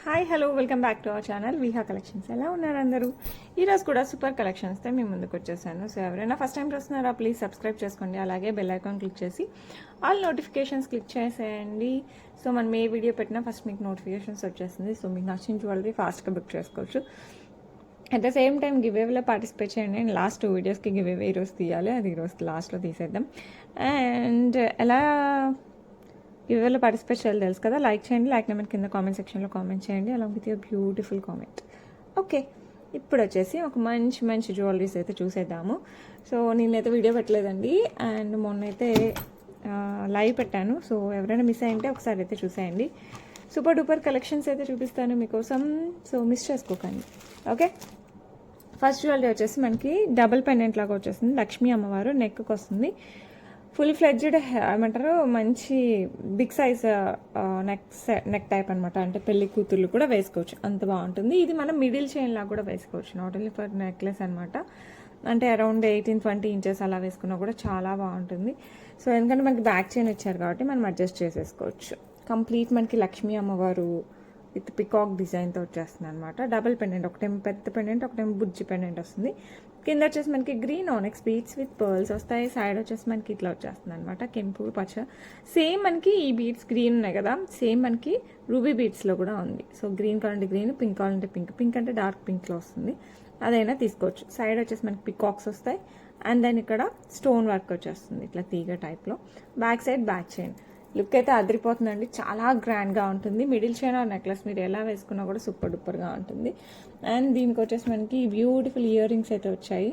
Hi hello welcome back to our channel Viha collections. ఎలా ఉన్నారు అందరూ? ఈరోజు కూడా సూపర్ కలెక్షన్స్తో మీ ముందుకు వచ్చేసాను. సో ఎవరైనా ఫస్ట్ టైం చూస్తున్నారా ప్లీజ్ సబ్స్క్రైబ్ చేసుకోండి. అలాగే బెల్ ఐకాన్ క్లిక్ చేసి ఆల్ నోటిఫికేషన్స్ క్లిక్ చేసేయండి. సో మనం ఏ వీడియో పెట్టినా ఫస్ట్ మీకు నోటిఫికేషన్స్ వచ్చేస్తుంది. సో మీకు నచ్చిన జ్యువెలరీ ఫాస్ట్గా బుక్ చేసుకోవచ్చు. అట్ ద సేమ్ టైం గివేవేలో పార్టిసిపేట్ చేయండి. నేను లాస్ట్ 2 వీడియోస్కి గివేవే ఈరోజు తీయాలి, అది ఈరోజు లాస్ట్లో తీసేద్దాం. అండ్ ఎలా గివేవేలో పార్టిసిపేట్ చేయాలి తెలుసు కదా. లైక్ చేయండి, లైక్ నెంబర్ కింద కామెంట్ సెక్షన్లో కామెంట్ చేయండి along with your beautiful comment. Okay, ఇప్పుడు వచ్చేసి ఒక మంచి మంచి జ్యువెలరీస్ అయితే చూసేద్దాము. సో నేనైతే వీడియో పెట్టలేదండి, అండ్ మొన్నైతే లైవ్ పెట్టాను. సో ఎవరైనా మిస్ అయ్యింటే ఒకసారి అయితే చూసేయండి. సూపర్ డూపర్ కలెక్షన్స్ అయితే చూపిస్తాను మీకోసం, సో మిస్ చేసుకోకండి. ఓకే, ఫస్ట్ జ్యువెలరీ వచ్చేసి మనకి డబుల్ పెండెంట్ లాగా వచ్చేస్తుంది. లక్ష్మీ అమ్మవారు నెక్కి వస్తుంది. ఫుల్ ఫ్లెడ్జ్డ్ ఏమంటారు, మంచి బిగ్ సైజ్ నెక్ టైప్ అనమాట. అంటే పెళ్లి కూతుర్లు కూడా వేసుకోవచ్చు, అంత బాగుంటుంది. ఇది మనం మిడిల్ చైన్ లాగా కూడా వేసుకోవచ్చు, నాట్ ఓన్లీ ఫర్ నెక్లెస్ అనమాట. అంటే అరౌండ్ 18-20 ఇంచెస్ అలా వేసుకున్నా కూడా చాలా బాగుంటుంది. సో ఎందుకంటే మనకి బ్యాక్ చైన్ ఇచ్చారు కాబట్టి మనం అడ్జస్ట్ చేసేసుకోవచ్చు. కంప్లీట్ మనకి లక్ష్మీ అమ్మవారు విత్ పికాక్ డిజైన్తో వచ్చేస్తుంది అనమాట. డబుల్ పెండెంట్, ఒకటేమో పెద్ద పెండెంట్, ఒకటేమో బుజ్జి పెండెంట్ వస్తుంది. కింద వచ్చేసి మనకి గ్రీన్ ఆనెక్స్ బీడ్స్ విత్ పర్ల్స్ వస్తాయి. సైడ్ వచ్చేసి మనకి ఇట్లా వచ్చేస్తుంది అనమాట, కెంపు పచ్చ. సేమ్ మనకి ఈ బీడ్స్ గ్రీన్ ఉన్నాయి కదా, సేమ్ మనకి రూబీ బీడ్స్లో కూడా ఉంది. సో గ్రీన్ కావాలంటే గ్రీన్, పింక్ కావాలంటే పింక్, పింక్ అంటే డార్క్ పింక్లో వస్తుంది, అదైనా తీసుకోవచ్చు. సైడ్ వచ్చేసి మనకి పికాక్స్ వస్తాయి. అండ్ దెన్ ఇక్కడ స్టోన్ వర్క్ వచ్చేస్తుంది ఇట్లా తీగ టైప్లో. Back side back chain look అయితే అదిరిపోతుందండి, చాలా గ్రాండ్గా ఉంటుంది. మిడిల్ చైన్ ఆర్ నెక్లెస్ మీరు ఎలా వేసుకున్నా కూడా సూపర్ డూపర్గా ఉంటుంది. అండ్ దీనికి వచ్చేసి మనకి బ్యూటిఫుల్ ఇయర్ రింగ్స్ అయితే వచ్చాయి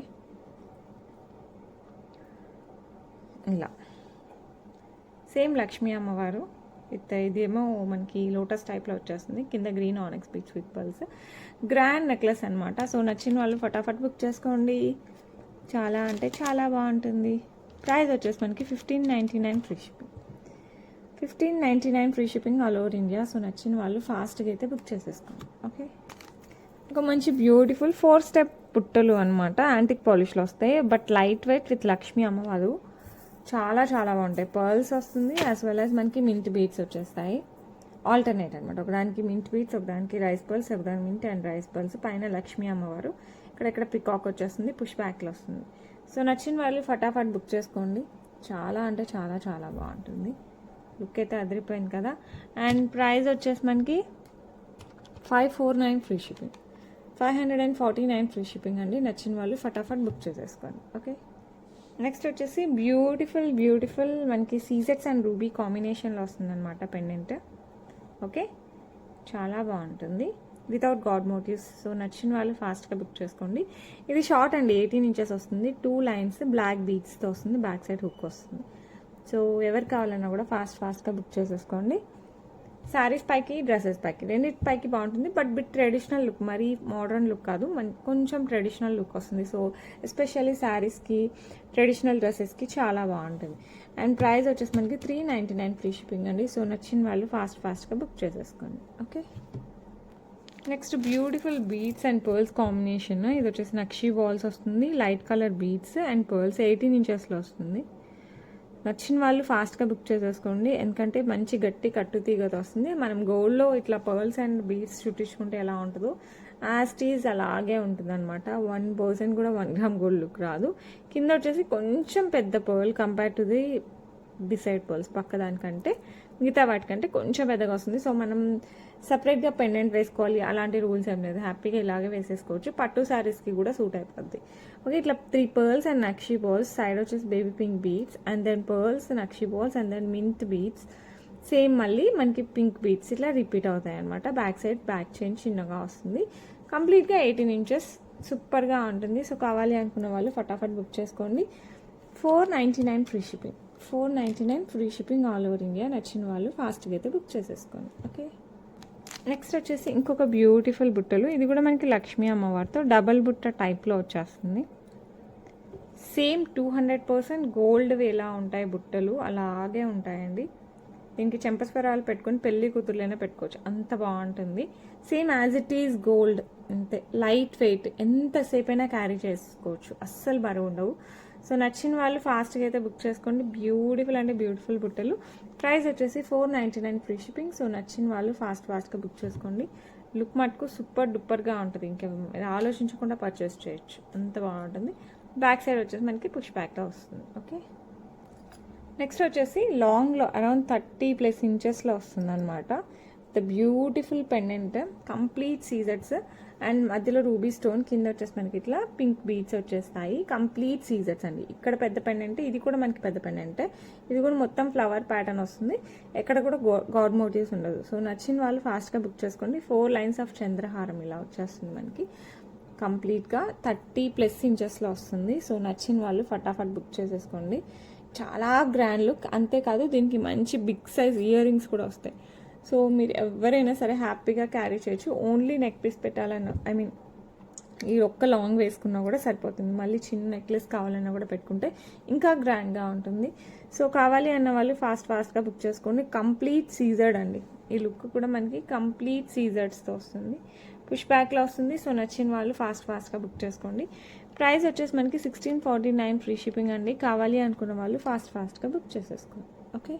ఇలా. సేమ్ లక్ష్మీ అమ్మవారు విత్ ఇదేమో మనకి లోటస్ టైప్లో వచ్చేస్తుంది. కింద green ఆనెక్స్ beads with pearls. Grand necklace అనమాట. సో నచ్చిన వాళ్ళు ఫటాఫట్ బుక్ చేసుకోండి, చాలా అంటే చాలా బాగుంటుంది. ప్రైస్ వచ్చేసి మనకి 1599 free shipping. 1599 free shipping all over India. So నచ్చిన వాళ్ళు ఫాస్ట్గా అయితే బుక్ చేసేసుకోండి. ఓకే, ఒక మంచి బ్యూటిఫుల్ 4 స్టెప్ బుట్టలు అనమాట. యాంటిక్ పాలిష్లో వస్తాయి, but light weight with Lakshmi అమ్మవారు. చాలా చాలా బాగుంటాయి. పర్ల్స్ వస్తుంది యాజ్ వెల్ యాజ్ మనకి మింట్ బీడ్స్ వచ్చేస్తాయి. ఆల్టర్నేట్ అనమాట, ఒకదానికి మింట్ బీడ్స్, ఒకదానికి రైస్ పర్ల్స్, ఒకదానికి మింట్ అండ్ రైస్ పర్ల్స్. పైన లక్ష్మీ అమ్మవారు, ఇక్కడ పికాక్ వచ్చేస్తుంది, పుష్ బ్యాక్లో వస్తుంది. సో నచ్చిన వాళ్ళు ఫటాఫట్ బుక్ చేసుకోండి, చాలా అంటే చాలా చాలా బాగుంటుంది. లుక్ అయితే అదిరిపోయింది కదా. అండ్ ప్రైస్ వచ్చేసి మనకి 549 ఫ్రీ షిప్పింగ్, 549 ఫ్రీ షిప్పింగ్ అండి. నచ్చిన వాళ్ళు ఫటాఫట్ బుక్ చేసేసుకోండి. ఓకే, నెక్స్ట్ వచ్చేసి బ్యూటిఫుల్ బ్యూటిఫుల్ మనకి సీజెట్స్ అండ్ రూబీ కాంబినేషన్లో వస్తుందన్నమాట పెండెంట్. ఓకే, చాలా బాగుంటుంది వితౌట్ గాడ్ మోటివ్స్. సో నచ్చిన వాళ్ళు ఫాస్ట్గా బుక్ చేసుకోండి. ఇది షార్ట్ అండి, 18 ఇంచెస్ వస్తుంది. 2 లైన్స్ బ్లాక్ బీడ్స్తో వస్తుంది, బ్యాక్ సైడ్ హుక్ వస్తుంది. సో ఎవరు కావాలన్నా కూడా ఫాస్ట్గా బుక్ చేసేసుకోండి. శారీస్ పైకి డ్రెస్సెస్ పైకి రెండింటి పైకి బాగుంటుంది, బట్ బిట్ ట్రెడిషనల్ లుక్, మరీ మోడర్న్ లుక్ కాదు, కొంచెం ట్రెడిషనల్ లుక్ వస్తుంది. సో ఎస్పెషల్లీ శారీస్కి, ట్రెడిషనల్ డ్రెస్సెస్కి చాలా బాగుంటుంది. అండ్ ప్రైస్ వచ్చేసి మనకి 399 ఫ్రీ షిప్పింగ్ అండి. సో నచ్చిన వాళ్ళు ఫాస్ట్గా బుక్ చేసేసుకోండి. Okay, next beautiful beads and pearls combination. ఇది వచ్చేసి నక్షి బాల్స్ వస్తుంది, light colour beads and pearls 18 ఇంచెస్లో వస్తుంది. నచ్చిన వాళ్ళు ఫాస్ట్గా బుక్ చేసేసుకోండి, ఎందుకంటే మంచి గట్టి కట్టు తీగతో వస్తుంది. మనం గోల్డ్లో ఇట్లా పర్ల్స్ అండ్ బీడ్స్ చుట్టించుకుంటే ఎలా ఉంటుందో యాస్టీజ్ అలాగే ఉంటుంది అనమాట. 1% కూడా 1 గ్రామ్ గోల్డ్ లుక్ రాదు. కింద వచ్చేసి కొంచెం పెద్ద pearl compare to the beside pearls, పక్క దానికంటే మిగతా వాటికంటే కొంచెం పెద్దగా వస్తుంది. సో మనం సపరేట్గా పెండెంట్ వేసుకోవాలి అలాంటి రూల్స్ ఏం లేదు, హ్యాపీగా ఇలాగే వేసేసుకోవచ్చు. పట్టు శారీస్కి కూడా సూట్ అయిపోద్ది. ఓకే, ఇట్లా 3 pearls and nakshi balls. Side వచ్చేసి baby pink beads and then pearls, nakshi balls and then mint beads. Same మళ్ళీ మనకి పింక్ బీడ్స్ ఇట్లా రిపీట్ అవుతాయి అనమాట. బ్యాక్ సైడ్ బ్యాక్ చైన్ చిన్నగా వస్తుంది. కంప్లీట్గా 18 ఇంచెస్, సూపర్గా ఉంటుంది. సో కావాలి అనుకున్న వాళ్ళు ఫటాఫట్ బుక్ చేసుకోండి. 499 free shipping, 499 free shipping all over India. నచ్చిన వాళ్ళు ఫాస్ట్గా అయితే బుక్ చేసేసుకోండి. ఓకే, నెక్స్ట్ వచ్చేసి ఇంకొక బ్యూటిఫుల్ బుట్టలు. ఇది కూడా మనకి లక్ష్మీ అమ్మవారితో డబల్ బుట్ట టైప్లో వచ్చేస్తుంది. సేమ్ 200% గోల్డ్ ఎలా ఉంటాయి బుట్టలు అలాగే ఉంటాయండి. దీనికి చెంపస్వరాలు పెట్టుకొని పెళ్లి కూతుర్లైనా పెట్టుకోవచ్చు, అంత బాగుంటుంది. Same as it is gold, అంతే లైట్ వెయిట్, ఎంతసేపు అయినా క్యారీ చేసుకోవచ్చు, అస్సలు బరువు ఉండవు. సో నచ్చిన వాళ్ళు ఫాస్ట్గా అయితే బుక్ చేసుకోండి. బ్యూటిఫుల్ అంటే బ్యూటిఫుల్ బుట్టలు. ప్రైస్ వచ్చేసి 499 ఫ్రీ షిప్పింగ్. సో నచ్చిన వాళ్ళు ఫాస్ట్గా బుక్ చేసుకోండి. లుక్ మటుకు సూపర్ డూపర్గా ఉంటుంది. ఇంకా ఆలోచించకుండా పర్చేస్ చేయొచ్చు, అంత బాగుంటుంది. బ్యాక్ సైడ్ వచ్చేసి మనకి పుష్ బ్యాక్గా వస్తుంది. ఓకే, నెక్స్ట్ వచ్చేసి లాంగ్లో అరౌండ్ 30+ ఇంచెస్లో వస్తుంది అనమాట. The beautiful pendant, complete seizers and మధ్యలో రూబీ స్టోన్, కింద వచ్చేసి మనకి ఇట్లా పింక్ బీడ్స్ వచ్చేస్తాయి. కంప్లీట్ సీజర్స్ అండి. ఇక్కడ పెద్ద పెండెంట్, ఇది కూడా మనకి పెద్ద పెండెంట్. ఇది కూడా మొత్తం ఫ్లవర్ ప్యాటర్న్ వస్తుంది. ఎక్కడ కూడా గాడ్ మోటివ్స్ ఉండదు. సో నచ్చిన వాళ్ళు ఫాస్ట్గా బుక్ చేసుకోండి. 4 లైన్స్ ఆఫ్ చంద్రహారం ఇలా వచ్చేస్తుంది మనకి. కంప్లీట్గా 30+ ఇంచెస్లో వస్తుంది. సో నచ్చిన వాళ్ళు ఫటాఫట్ బుక్ చేసేసుకోండి. చాలా గ్రాండ్ లుక్. అంతేకాదు దీనికి మంచి బిగ్ సైజ్ ఇయర్ రింగ్స్ కూడా వస్తాయి. సో మీరు ఎవరైనా సరే హ్యాపీగా క్యారీ చేయొచ్చు. ఓన్లీ నెక్ పీస్ పెట్టాలన్నా, ఐ మీన్ ఈ ఒక్క లాంగ్ వేసుకున్నా కూడా సరిపోతుంది. మళ్ళీ చిన్న నెక్లెస్ కావాలన్నా కూడా పెట్టుకుంటే ఇంకా గ్రాండ్గా ఉంటుంది. సో కావాలి అన్న వాళ్ళు ఫాస్ట్గా బుక్ చేసుకోండి. కంప్లీట్ సీజర్డ్ అండి. ఈ లుక్ కూడా మనకి కంప్లీట్ సీజర్డ్స్తో వస్తుంది. పుష్ బ్యాక్లో వస్తుంది. సో నచ్చిన వాళ్ళు ఫాస్ట్గా బుక్ చేసుకోండి. ప్రైస్ వచ్చేసి మనకి 1649 ఫ్రీ షిప్పింగ్ అండి. కావాలి అనుకున్న వాళ్ళు ఫాస్ట్గా బుక్ చేసేసుకోండి. ఓకే,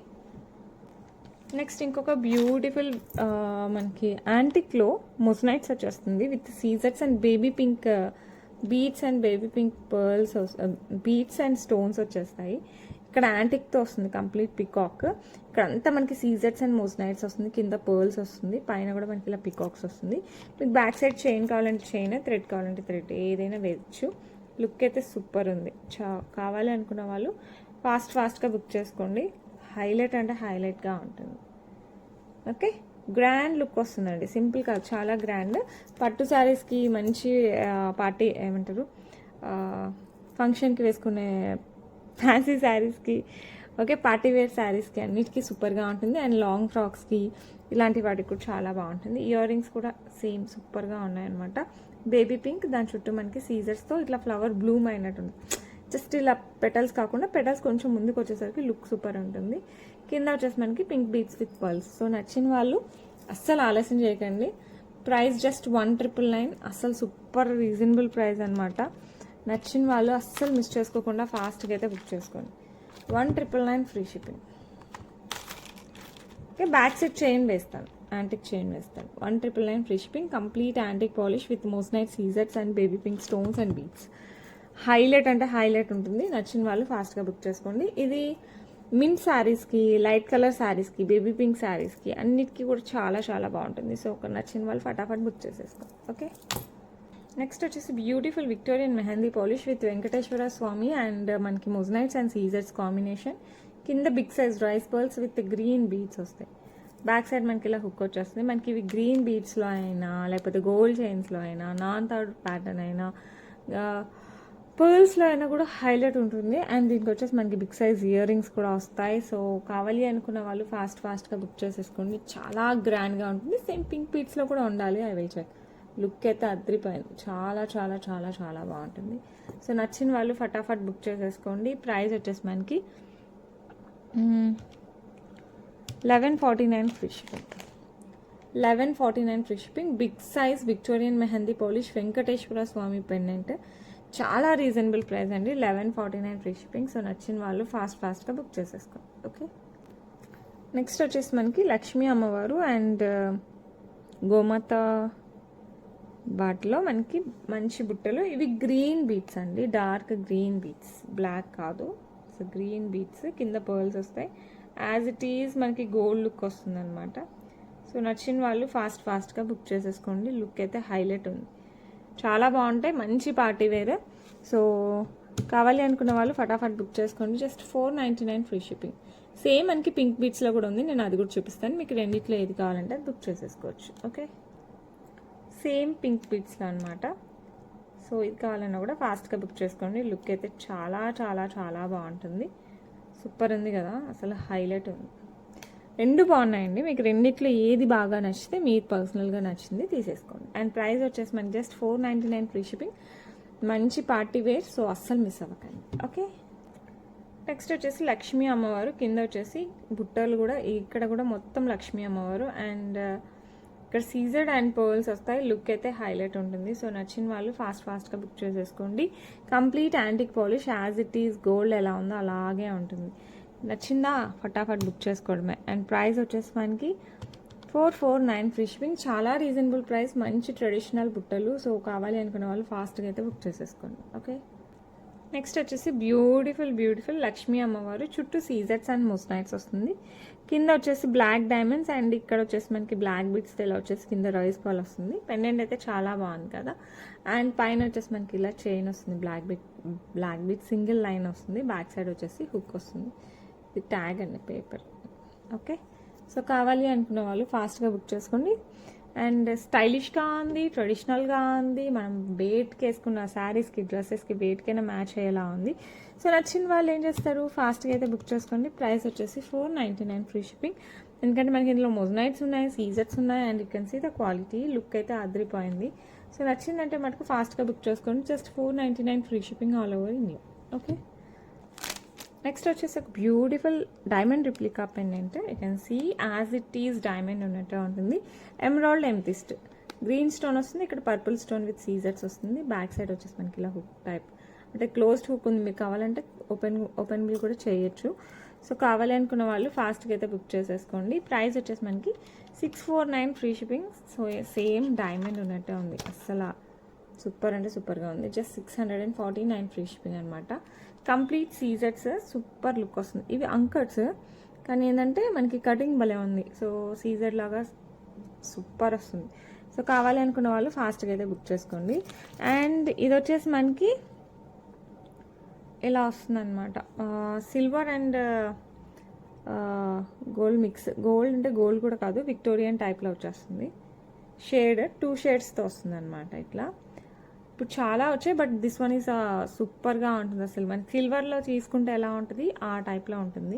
నెక్స్ట్ ఇంకొక బ్యూటిఫుల్ మనకి యాంటిక్లో మొజనైట్స్ వచ్చేస్తుంది with seizers and baby pink beads and baby pink pearls, beads and stones వచ్చేస్తాయి. ఇక్కడ యాంటిక్తో వస్తుంది కంప్లీట్ పికాక్. ఇక్కడ అంతా మనకి సీజర్స్ అండ్ మొజనైట్స్ వస్తుంది. కింద పర్ల్స్ వస్తుంది. పైన కూడా మనకి ఇలా పికాక్స్ వస్తుంది. మీకు బ్యాక్ సైడ్ చైన్ కావాలంటే చైన్, థ్రెడ్ కావాలంటే థ్రెడ్, ఏదైనా వేయచ్చు. లుక్ అయితే సూపర్ ఉంది. కావాలి అనుకున్న వాళ్ళు ఫాస్ట్గా బుక్ చేసుకోండి. హైలైట్ అంటే హైలైట్గా ఉంటుంది. ఓకే, గ్రాండ్ లుక్ వస్తుందండి. సింపుల్ కాదు, చాలా గ్రాండ్. పట్టు శారీస్కి మంచి పార్టీ ఏమంటారు ఫంక్షన్కి వేసుకునే ఫ్యాన్సీ శారీస్కి, ఓకే, పార్టీ వేర్ శారీస్కి అన్నిటికీ సూపర్గా ఉంటుంది. అండ్ లాంగ్ ఫ్రాక్స్కి ఇలాంటి వాటికి కూడా చాలా బాగుంటుంది. ఇయర్ రింగ్స్ కూడా సేమ్ సూపర్గా ఉన్నాయన్నమాట. బేబీ పింక్, దాని చుట్టూ మనకి సీజర్స్తో ఇట్లా ఫ్లవర్ బ్లూమ్ అయినట్టు ఉంది. జస్ట్ ఇలా పెటల్స్ కాకుండా పెటల్స్ కొంచెం ముందుకు వచ్చేసరికి లుక్ సూపర్ ఉంటుంది. కింద వచ్చేసి మనకి pink beads with pearls. So నచ్చిన వాళ్ళు అస్సలు ఆలస్యం చేయకండి. Price just 1999. అస్సలు సూపర్ రీజనబుల్ ప్రైస్ అనమాట. నచ్చిన వాళ్ళు అస్సలు మిస్ చేసుకోకుండా ఫాస్ట్గా అయితే బుక్ చేసుకోండి. 1999 free shipping. Okay, back side chain వేస్తాను, యాంటిక్ చైన్ వేస్తాను. 1999 free shipping. Complete antique polish with moissanite సీజర్స్ and baby pink stones and beads. Highlight అంటే హైలైట్ ఉంటుంది. నచ్చిన వాళ్ళు ఫాస్ట్గా బుక్ చేసుకోండి. ఇది మింట్ శారీస్కి, లైట్ కలర్ శారీస్కి, బేబీ పింక్ శారీస్కి అన్నిటికీ కూడా చాలా బాగుంటుంది. సో ఒక నచ్చిన వాళ్ళు ఫటాఫట్ బుక్ చేసేసుకోండి. ఓకే, నెక్స్ట్ వచ్చేసి beautiful Victorian mehndi polish with Venkateswara Swamy and మనకి మొజనైట్స్ అండ్ సీజర్స్ కాంబినేషన్. కింద big size rice pearls with green beads వస్తాయి. బ్యాక్ సైడ్ మనకి ఇలా హుక్ వచ్చేస్తుంది. మనకి ఇవి గ్రీన్ బీడ్స్లో అయినా, లేకపోతే గోల్డ్ చైన్స్లో అయినా, నాన్ థర్డ్ ప్యాటర్న్ అయినా, పర్ల్స్లో అయినా కూడా హైలైట్ ఉంటుంది. అండ్ దీనికి వచ్చేసి మనకి బిగ్ సైజ్ ఇయర్ రింగ్స్ కూడా వస్తాయి. సో కావాలి అనుకున్న వాళ్ళు ఫాస్ట్గా బుక్ చేసేసుకోండి. చాలా గ్రాండ్గా ఉంటుంది. సేమ్ పింక్ బీడ్స్లో కూడా ఉండాలి. I will check. లుక్ అయితే అద్రిపోయింది. చాలా బాగుంటుంది. సో నచ్చిన వాళ్ళు ఫటాఫట్ బుక్ చేసేసుకోండి. ప్రైస్ వచ్చేసి మనకి 1149 free shipping. 1149 free shipping. Big size Victorian mehndi polish Venkateswara Swamy pendant. చాలా రీజనబుల్ ప్రైస్ అండి. 1149 ఫ్రీ షిప్పింగ్. సో నచ్చిన వాళ్ళు ఫాస్ట్గా బుక్ చేసేసుకోండి. ఓకే, నెక్స్ట్ వచ్చేసి మనకి లక్ష్మీ అమ్మవారు అండ్ గోమాత వాటిలో మనకి మంచి బుట్టలు. ఇవి గ్రీన్ బీట్స్ అండి, డార్క్ గ్రీన్ బీట్స్, బ్లాక్ కాదు. సో గ్రీన్ బీట్స్, కింద పర్ల్స్ వస్తాయి. యాజ్ ఇట్ ఈజ్ మనకి గోల్డ్ లుక్ వస్తుంది అనమాట. సో నచ్చిన వాళ్ళు ఫాస్ట్గా బుక్ చేసేసుకోండి. లుక్ అయితే హైలైట్ ఉంది. చాలా బాగుంటాయి, మంచి పార్టీ వేర్. సో కావాలి అనుకున్న వాళ్ళు ఫటాఫట్ బుక్ చేసుకోండి. Just 499 free shipping. సేమ్ మనకి పింక్ బీట్స్లో కూడా ఉంది. నేను అది కూడా చూపిస్తాను మీకు. రెండిట్లో ఏది కావాలంటే అది బుక్ చేసేసుకోవచ్చు. ఓకే, సేమ్ పింక్ బీట్స్లో అనమాట. సో ఇది కావాలన్నా కూడా ఫాస్ట్గా బుక్ చేసుకోండి. లుక్ అయితే చాలా బాగుంటుంది. సూపర్ ఉంది కదా, అసలు హైలైట్ ఉంది. రెండు బాగున్నాయండి. మీకు రెండిట్లో ఏది బాగా నచ్చితే మీరు పర్సనల్గా నచ్చింది తీసేసుకోండి. అండ్ ప్రైస్ వచ్చేసి మనకి జస్ట్ 499 ఫ్రీ షిప్పింగ్. మంచి పార్టీ వేర్. సో అస్సలు మిస్ అవ్వకండి. ఓకే, నెక్స్ట్ వచ్చేసి లక్ష్మీ అమ్మవారు. కింద వచ్చేసి బుట్టలు కూడా, ఇక్కడ కూడా మొత్తం లక్ష్మీ అమ్మవారు. అండ్ ఇక్కడ సీజర్డ్ అండ్ పర్ల్స్ వస్తాయి. లుక్ అయితే హైలైట్ ఉంటుంది. సో నచ్చిన వాళ్ళు ఫాస్ట్గా బుక్ చేసేసుకోండి. Complete antique polish, as it is gold ఎలా ఉందో అలాగే ఉంటుంది. నచ్చిందా ఫటాఫట్ బుక్ చేసుకోవడమే. అండ్ ప్రైస్ వచ్చేసి మనకి 449 ఫ్రీ షిప్పింగ్. చాలా రీజనబుల్ ప్రైస్, మంచి ట్రెడిషనల్ బుట్టలు. సో కావాలి అనుకునే వాళ్ళు ఫాస్ట్గా అయితే బుక్ చేసేసుకోండి. ఓకే, నెక్స్ట్ వచ్చేసి బ్యూటిఫుల్ లక్ష్మీ అమ్మవారు. చుట్టూ సీజర్స్ అండ్ మొస్నైట్స్ వస్తుంది. కింద వచ్చేసి బ్లాక్ డైమండ్స్ అండ్ ఇక్కడ వచ్చేసి మనకి బ్లాక్ బీట్స్ ఇలా వచ్చేసి కింద రైస్ బాల్ వస్తుంది. పెండెంట్ అయితే చాలా బాగుంది కదా. అండ్ పైన వచ్చేసి మనకి ఇలా చైన్ వస్తుంది, బ్లాక్ బీట్ సింగిల్ లైన్ వస్తుంది. బ్యాక్ సైడ్ వచ్చేసి హుక్ వస్తుంది. ఇది ట్యాగ్ అండి, పేపర్. ఓకే, సో కావాలి అనుకున్న వాళ్ళు ఫాస్ట్గా బుక్ చేసుకోండి. అండ్ స్టైలిష్గా ఉంది, ట్రెడిషనల్గా ఉంది. మనం బేట్కి వేసుకున్న శారీస్కి, డ్రెస్సెస్కి బేట్కైనా మ్యాచ్ అయ్యేలా ఉంది. సో నచ్చిన వాళ్ళు ఏం చేస్తారు, ఫాస్ట్గా అయితే బుక్ చేసుకోండి. ప్రైస్ వచ్చేసి 499 ఫ్రీ షిప్పింగ్. ఎందుకంటే మనకి ఇందులో మొజనైట్స్ ఉన్నాయి, సీజర్స్ ఉన్నాయి. And you can see the quality, look అయితే అదిరిపోయింది. సో నచ్చిందంటే మటుకు ఫాస్ట్గా బుక్ చేసుకోండి. Just 499 free shipping all over India. Okay, next వచ్చేసి ఒక beautiful diamond replica pendant. You can see as it is diamond ఉన్నట్టు ఉంటుంది. ఎమరాల్డ్ ఎమ్తిస్ట్ గ్రీన్ స్టోన్ వస్తుంది. ఇక్కడ పర్పుల్ స్టోన్ విత్ సీజర్స్ వస్తుంది. బ్యాక్ సైడ్ వచ్చేసి మనకి ఇలా హుక్ టైప్, అంటే క్లోజ్డ్ హుక్ ఉంది. మీకు కావాలంటే ఓపెన్ బిల్ కూడా చేయొచ్చు. సో కావాలి అనుకున్న వాళ్ళు ఫాస్ట్గా అయితే బుక్ చేసేసుకోండి. ప్రైస్ వచ్చేసి మనకి 649 free shipping. So same diamond ఉన్నట్టే ఉంది. అస్సలు సూపర్ అంటే సూపర్గా ఉంది. జస్ట్ 649 ఫ్రీ షిప్పింగ్ అనమాట. కంప్లీట్ సీజర్స్, సూపర్ లుక్ వస్తుంది. ఇవి అంకట్స్, కానీ ఏంటంటే మనకి కటింగ్ భలే ఉంది. సో సీజర్ లాగా సూపర్ వస్తుంది. సో కావాలి అనుకున్న వాళ్ళు ఫాస్ట్గా అయితే బుక్ చేసుకోండి. అండ్ ఇది వచ్చేసి మనకి ఇలా వస్తుంది అనమాట. Silver and gold mix. Gold అంటే గోల్డ్ కూడా కాదు, విక్టోరియన్ టైప్లో వచ్చేస్తుంది. షేడ్ 2 షేడ్స్తో వస్తుంది అనమాట. ఇట్లా ఇప్పుడు చాలా వచ్చాయి, బట్ దిస్ వన్ ఈజ్ సూపర్గా ఉంటుంది. అసలు మనకి సిల్వర్లో తీసుకుంటే ఎలా ఉంటుంది ఆ టైప్లో ఉంటుంది.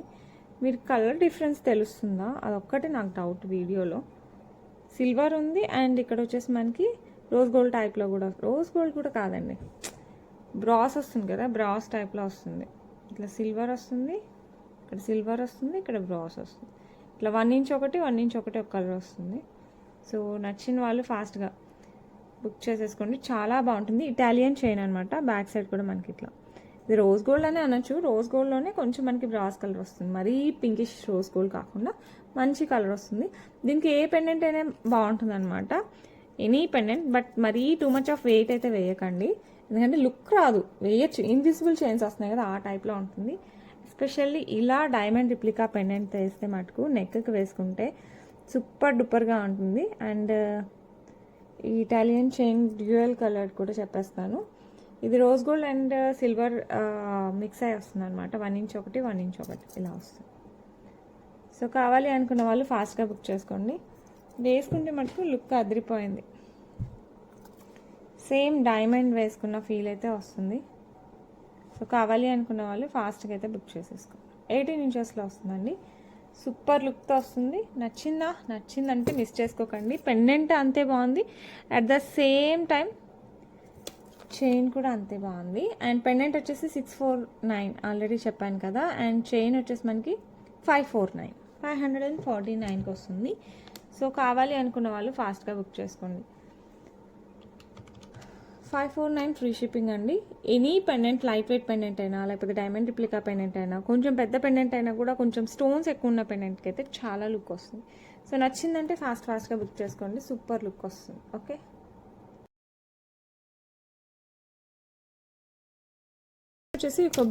మీరు కలర్ డిఫరెన్స్ తెలుస్తుందా, అదొక్కటి నాకు డౌట్ వీడియోలో. సిల్వర్ ఉంది అండ్ ఇక్కడ వచ్చేసి మనకి రోజ్ గోల్డ్ టైప్లో కూడా, రోజ్ గోల్డ్ కూడా కాదండి, బ్రాస్ వస్తుంది కదా, బ్రాస్ టైప్లో వస్తుంది. ఇట్లా సిల్వర్ వస్తుంది, ఇక్కడ సిల్వర్ వస్తుంది, ఇక్కడ బ్రాస్ వస్తుంది. ఇట్లా 1 ఇంచ్ ఒకటి, 1 ఇంచ్ ఒకటి ఒక కలర్ వస్తుంది. సో నచ్చిన వాళ్ళు ఫాస్ట్గా బుక్ చేసేసుకోండి. చాలా బాగుంటుంది. ఇటాలియన్ చైన్ అనమాట. బ్యాక్ సైడ్ కూడా మనకి ఇట్లా, ఇది రోజ్ గోల్డ్ అనే అనొచ్చు. రోజ్ గోల్డ్లోనే కొంచెం మనకి బ్రాస్ కలర్ వస్తుంది. మరీ పింకిష్ రోజ్ గోల్డ్ కాకుండా మంచి కలర్ వస్తుంది. దీనికి ఏ పెండెంట్ అయినా బాగుంటుంది అనమాట, ఎనీ పెండెంట్. బట్ మరీ టూ మచ్ ఆఫ్ వెయిట్ అయితే వేయకండి, ఎందుకంటే లుక్ రాదు. వేయచ్చు, ఇన్విజిబుల్ చైన్స్ వస్తున్నాయి కదా, ఆ టైప్లో ఉంటుంది. ఎస్పెషల్లీ ఇలా డైమండ్ రిప్లికా పెండెంట్ వేస్తే మటుకు నెక్కి వేసుకుంటే సూపర్ డూపర్గా ఉంటుంది. అండ్ ఈ ఇటాలియన్ చైన్ డ్యూయల్ కలర్ కూడా చెప్పేస్తాను. ఇది rose gold and silver mix అయి వస్తుంది అనమాట. 1 ఇంచ్ ఒకటి, 1 ఇంచ్ ఒకటి ఇలా వస్తుంది. సో కావాలి అనుకున్న వాళ్ళు ఫాస్ట్గా బుక్ చేసుకోండి. వేసుకుంటే మటుకు లుక్ అదిరిపోయింది. సేమ్ డైమండ్ వేసుకున్న ఫీల్ అయితే వస్తుంది. సో కావాలి అనుకున్న వాళ్ళు ఫాస్ట్గా అయితే బుక్ చేసేసుకోండి. 18 ఇంచెస్లో వస్తుందండి. సూపర్ లుక్తో వస్తుంది. నచ్చిందంటే మిస్ చేసుకోకండి. పెండెంట్ అంతే బాగుంది, at the same time chain కూడా అంతే బాగుంది. అండ్ పెండెంట్ వచ్చేసి 649 ఆల్రెడీ చెప్పాను కదా. అండ్ చైన్ వచ్చేసి మనకి 549, 549కి వస్తుంది. సో కావాలి అనుకున్న వాళ్ళు ఫాస్ట్గా బుక్ చేసుకోండి. 549 ఫ్రీ షిప్పింగ్ అండి. Any pendant, light weight pendant అయినా, లేకపోతే డైమండ్ రిప్లికా పెండెంట్ అయినా, కొంచెం పెద్ద పెండెంట్ అయినా కూడా కొంచెం స్టోన్స్ ఎక్కువ ఉన్న పెండెంట్కి అయితే చాలా లుక్ వస్తుంది. సో నచ్చిందంటే ఫాస్ట్గా బుక్ చేసుకోండి. సూపర్ లుక్ వస్తుంది. ఓకే, వచ్చేసి ఒక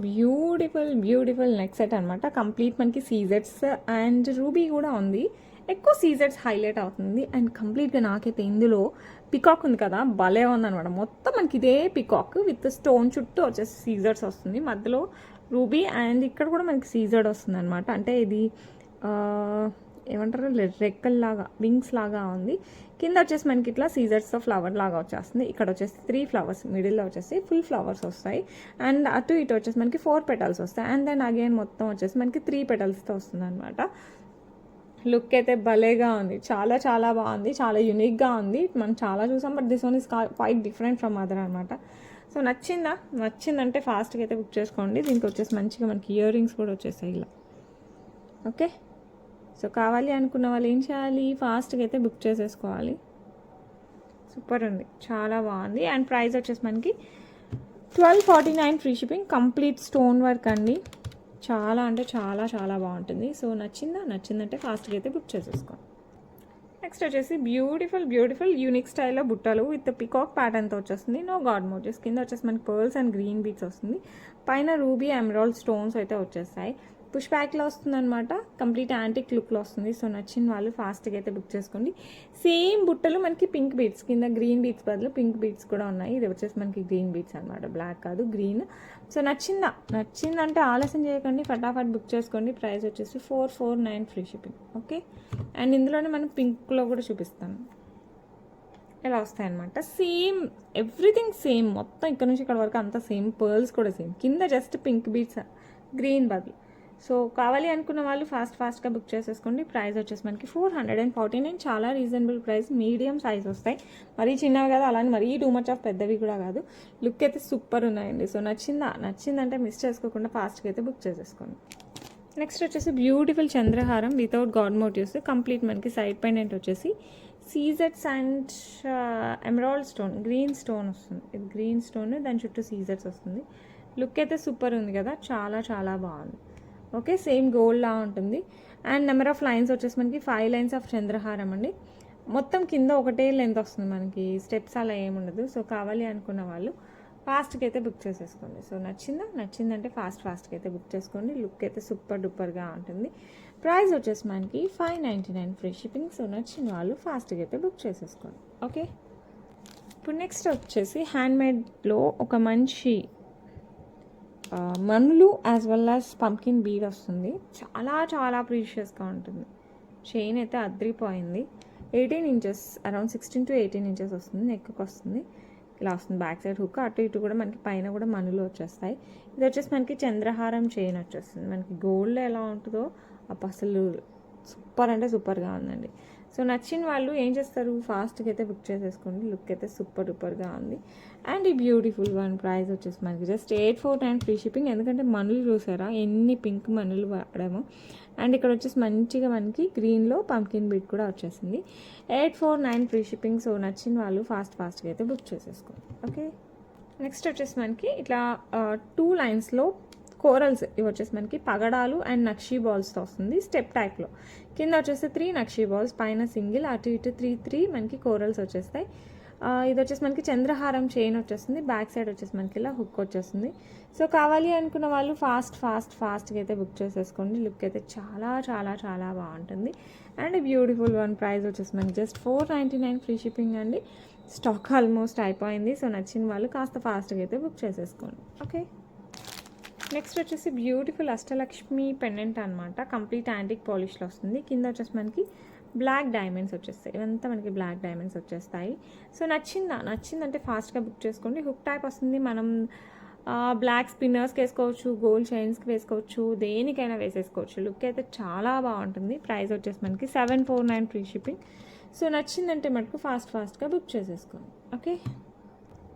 బ్యూటిఫుల్ నెక్ సెట్ అనమాట. కంప్లీట్ మనకి సీజెట్స్ అండ్ రూబీ కూడా ఉంది. ఎక్కువ సీజెట్స్ హైలైట్ అవుతుంది. అండ్ కంప్లీట్గా నాకైతే ఇందులో పికాక్ ఉంది కదా, భలే ఉందనమాట. మొత్తం మనకి ఇదే పికాక్ విత్ స్టోన్ చుట్టూ వచ్చేసి సీజర్స్ వస్తుంది. మధ్యలో రూబీ అండ్ ఇక్కడ కూడా మనకి సీజర్డ్ వస్తుంది అనమాట. అంటే ఇది ఏమంటారు, రెక్కల్లాగా, వింగ్స్ లాగా ఉంది. కింద వచ్చేసి మనకి ఇట్లా సీజర్స్తో ఫ్లవర్ లాగా వచ్చేస్తుంది. ఇక్కడ వచ్చేసి 3 ఫ్లవర్స్, మిడిల్లో వచ్చేసి ఫుల్ ఫ్లవర్స్ వస్తాయి. అండ్ అటు ఇటు వచ్చేసి మనకి 4 పెటల్స్ వస్తాయి. అండ్ దెన్ అగైన్ మొత్తం వచ్చేసి మనకి 3 పెటల్స్తో వస్తుంది అనమాట. లుక్ అయితే భలేగా ఉంది. చాలా బాగుంది, చాలా యూనిక్గా ఉంది. మనం చాలా చూసాం, but this one is quite different from other అనమాట. సో నచ్చిందంటే ఫాస్ట్గా అయితే బుక్ చేసుకోండి. దీనికి వచ్చేసి మంచిగా మనకి ఇయర్ రింగ్స్ కూడా వచ్చేసాయి ఇలా. ఓకే, సో కావాలి అనుకున్న వాళ్ళు ఏం చేయాలి, ఫాస్ట్గా అయితే బుక్ చేసేసుకోవాలి. సూపర్ ఉంది, చాలా బాగుంది. అండ్ ప్రైస్ వచ్చేసి మనకి 1249 free shipping. Complete stone work అండి, చాలా అంటే చాలా చాలా బాగుంటుంది. సో నచ్చిందంటే ఫాస్ట్గా అయితే బుక్ చేసేసుకోండి. నెక్స్ట్ వచ్చేసి బ్యూటిఫుల్ యూనిక్ స్టైల్లో బుట్టలు విత్ పికాక్ ప్యాటర్న్తో వచ్చేస్తుంది. No god motifs. కింద వచ్చేసి మనకి పర్ల్స్ అండ్ గ్రీన్ బీట్స్ వస్తుంది. పైన రూబీ ఎమరాల్డ్ స్టోన్స్ అయితే వచ్చేస్తాయి. పుష్ బ్యాక్లో వస్తుంది అనమాట, కంప్లీట్ యాంటిక్ లుక్లో వస్తుంది. సో నచ్చిన వాళ్ళు ఫాస్ట్గా అయితే బుక్ చేసుకోండి. సేమ్ బుట్టలు మనకి పింక్ బీట్స్, కింద గ్రీన్ బీట్స్ బదులు పింక్ బీట్స్ కూడా ఉన్నాయి. ఇది వచ్చేసి మనకి గ్రీన్ బీట్స్ అనమాట, బ్లాక్ కాదు గ్రీన్. సో నచ్చిందంటే ఆలస్యం చేయకండి, ఫటాఫట్ బుక్ చేసుకోండి. ప్రైస్ వచ్చేసి 449 ఫ్రీ షిప్పింగ్. ఓకే, అండ్ ఇందులోనే మనం పింక్లో కూడా చూపిస్తాను ఎలా వస్తాయన్నమాట. సేమ్ ఎవ్రీథింగ్ సేమ్, మొత్తం ఇక్కడ నుంచి ఇక్కడ వరకు అంతా సేమ్. పర్ల్స్ కూడా సేమ్, కింద జస్ట్ పింక్ బీట్స్ గ్రీన్ బదులు. సో కావాలి అనుకున్న వాళ్ళు ఫాస్ట్గా బుక్ చేసేసుకోండి. ప్రైస్ వచ్చేసి మనకి 449. చాలా రీజనబుల్ ప్రైస్, మీడియం సైజ్ వస్తాయి. మరీ చిన్నవి కదా, అలానే మరీ టూ మచ్ ఆఫ్ పెద్దవి కూడా కాదు. లుక్ అయితే సూపర్ ఉన్నాయండి. సో నచ్చిందంటే మిస్ చేసుకోకుండా ఫాస్ట్గా అయితే బుక్ చేసేసుకోండి. నెక్స్ట్ వచ్చేసి బ్యూటిఫుల్ చంద్రహారం వితౌట్ గాడ్ మోటివ్స్. కంప్లీట్ మనకి సైడ్ పెండెంట్ వచ్చేసి సీజెట్స్ and emerald stone, green stone వస్తుంది. ఇది గ్రీన్ స్టోన్, దాని చుట్టూ సీజెట్స్ వస్తుంది. లుక్ అయితే సూపర్ ఉంది కదా, చాలా చాలా బాగుంది. ఓకే, సేమ్ గోల్డ్ లా ఉంటుంది. అండ్ నెంబర్ ఆఫ్ లైన్స్ వచ్చేసి మనకి 5 లైన్స్ ఆఫ్ చంద్రహారం అండి. మొత్తం కింద ఒకటే లెంత్ వస్తుంది మనకి, స్టెప్స్ అలా ఏముండదు. సో కావాలి అనుకున్న వాళ్ళు ఫాస్ట్గా అయితే బుక్ చేసేసుకోండి. సో నచ్చిందంటే ఫాస్ట్గా అయితే బుక్ చేసుకోండి. లుక్ అయితే సూపర్ డూపర్గా ఉంటుంది. ప్రైస్ వచ్చేసి మనకి 599 ఫ్రీ షిప్పింగ్. సో నచ్చిన వాళ్ళు ఫాస్ట్గా అయితే బుక్ చేసేసుకోండి. ఓకే, ఇప్పుడు నెక్స్ట్ వచ్చేసి హ్యాండ్మేడ్లో ఒక మంచి మనులు as well as pumpkin bead వస్తుంది. చాలా చాలా ప్రీషియస్గా ఉంటుంది. చైన్ అయితే అద్రిపోయింది. 18 ఇంచెస్, అరౌండ్ 16 to 18 ఇంచెస్ వస్తుంది. నెక్కి వస్తుంది, ఇలా వస్తుంది బ్యాక్ సైడ్ హుక్. అటు ఇటు కూడా మనకి పైన కూడా మనులు వచ్చేస్తాయి. ఇది వచ్చేసి మనకి చంద్రహారం చైన్ వచ్చేస్తుంది. మనకి గోల్డ్ ఎలా ఉంటుందో అసలు సూపర్ అంటే సూపర్గా ఉందండి. సో నచ్చిన వాళ్ళు ఏం చేస్తారు, ఫాస్ట్గా అయితే బుక్ చేసేసుకోండి. లుక్ అయితే సూపర్ డూపర్గా ఉంది. అండ్ ఈ బ్యూటిఫుల్ వన్ ప్రైస్ వచ్చేసి మనకి జస్ట్ 849 ఫ్రీ షిప్పింగ్. ఎందుకంటే మనులు చూసారా ఎన్ని పింక్ మనులు వాడాము. అండ్ ఇక్కడ వచ్చేసి మంచిగా మనకి గ్రీన్లో పంకిన్ బీట్ కూడా వచ్చేసింది. 849 ఫ్రీ షిప్పింగ్. సో నచ్చిన వాళ్ళు ఫాస్ట్గా అయితే బుక్ చేసేసుకోండి. ఓకే, నెక్స్ట్ వచ్చేసి మనకి ఇట్లా 2 లైన్స్లో కోరల్స్, ఇవి వచ్చేసి మనకి పగడాలు అండ్ నక్షీ బాల్స్తో వస్తుంది. స్టెప్ టైప్లో కింద వచ్చేసి 3 నక్షీ బాల్స్, పైన సింగిల్, అటు ఇటు 3 మనకి కోరల్స్ వచ్చేస్తాయి. ఇది వచ్చేసి మనకి చంద్రహారం చైన్ వచ్చేస్తుంది. బ్యాక్ సైడ్ వచ్చేసి మనకి ఇలా హుక్ వచ్చేస్తుంది. సో కావాలి అనుకున్న వాళ్ళు ఫాస్ట్గా అయితే బుక్ చేసేసుకోండి. లుక్ అయితే చాలా చాలా చాలా బాగుంటుంది. అండ్ బ్యూటిఫుల్ వన్ ప్రైస్ వచ్చేసి మనకి జస్ట్ 499 ఫ్రీ షిప్పింగ్ అండి. స్టాక్ ఆల్మోస్ట్ అయిపోయింది. సో నచ్చిన వాళ్ళు కాస్త ఫాస్ట్గా అయితే బుక్ చేసేసుకోండి. ఓకే, నెక్స్ట్ వచ్చేసి బ్యూటిఫుల్ అష్టలక్ష్మి పెండెంట్ అనమాట. కంప్లీట్ యాంటిక్ పాలిష్లో వస్తుంది. కింద వచ్చేసి మనకి బ్లాక్ డైమండ్స్ వచ్చేస్తాయి. ఇవంతా మనకి బ్లాక్ డైమండ్స్ వచ్చేస్తాయి. సో నచ్చిందంటే ఫాస్ట్గా బుక్ చేసుకోండి. హుక్ టైప్ వస్తుంది. మనం బ్లాక్ స్పిన్నర్స్కి వేసుకోవచ్చు, గోల్డ్ చైన్స్కి వేసుకోవచ్చు, దేనికైనా వేసేసుకోవచ్చు. లుక్ అయితే చాలా బాగుంటుంది. ప్రైస్ వచ్చేసి మనకి 749 ఫ్రీ షిప్పింగ్. సో నచ్చిందంటే మటుకు ఫాస్ట్గా బుక్ చేసేసుకోండి. ఓకే,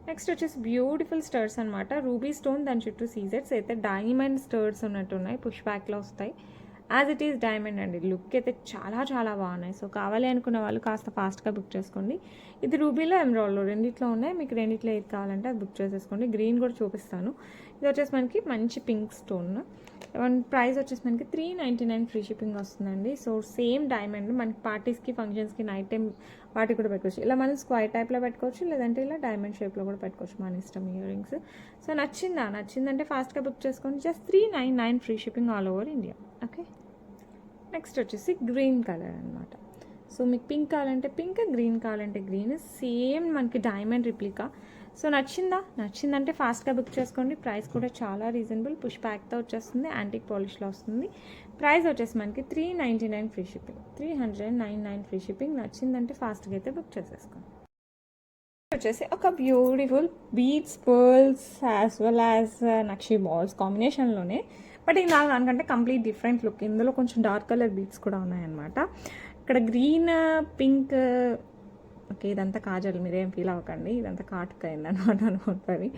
నెక్స్ట్ వచ్చేసి బ్యూటిఫుల్ స్టర్స్ అనమాట. రూబీ స్టోన్, దాని చుట్టూ సీజెట్స్ అయితే డైమండ్ స్టర్స్ ఉన్నట్టు ఉన్నాయి. పుష్ బ్యాక్లో వస్తాయి. యాజ్ ఇట్ ఈస్ డైమండ్ అండి. లుక్ అయితే చాలా చాలా బాగున్నాయి. సో కావాలి అనుకున్న వాళ్ళు కాస్త ఫాస్ట్గా బుక్ చేసుకోండి. ఇది రూబీలో ఎమరాల్డ్లో రెండిట్లో ఉన్నాయి. మీకు రెండిట్లో ఏది కావాలంటే అది బుక్ చేసేసుకోండి. గ్రీన్ కూడా చూపిస్తాను. ఇది వచ్చేసి మనకి మంచి పింక్ స్టోన్. ప్రైస్ వచ్చేసి మనకి 399 ఫ్రీ షిప్పింగ్ వస్తుందండి. సో సేమ్ డైమండ్ మనకి పార్టీస్కి, ఫంక్షన్స్కి, నైట్ టైం వాటికి కూడా పెట్టుకోవచ్చు. ఇలా మనం స్క్వైర్ టైప్లో పెట్టుకోవచ్చు, లేదంటే ఇలా డైమండ్ షేప్లో కూడా పెట్టుకోవచ్చు, మన ఇష్టం ఇయర్ రింగ్స్. సో నచ్చిందంటే ఫాస్ట్గా బుక్ చేసుకోండి. Just 399 free shipping all over India. Okay, next వచ్చేసి గ్రీన్ కలర్ అనమాట. సో మీకు పింక్ కావాలంటే పింక్, గ్రీన్ కావాలంటే గ్రీన్, సేమ్ మనకి డైమండ్ రిప్లికా. సో నచ్చిందంటే ఫాస్ట్గా బుక్ చేసుకోండి. ప్రైస్ కూడా చాలా రీజనబుల్. పుష్ బ్యాక్తో వచ్చేస్తుంది, యాంటిక్ పాలిష్లో వస్తుంది. ప్రైస్ వచ్చేసి మనకి 399 ఫ్రీ షిప్పింగ్. 399 free shipping. నచ్చిందంటే ఫాస్ట్గా అయితే బుక్ చేసేసుకోండి. వచ్చేసి ఒక beautiful beads, pearls as well as nakshi balls కాంబినేషన్లోనే, బట్ ఇది దానికంటే కంప్లీట్ డిఫరెంట్ లుక్. ఇందులో కొంచెం డార్క్ కలర్ బీడ్స్ కూడా ఉన్నాయన్నమాట. ఇక్కడ గ్రీన్, పింక్, ఓకే, ఇదంతా కాజల్, మీరేం ఫీల్ అవ్వకండి, ఇదంతా కాటుక అయిందనమాట అనుకుంటుంది.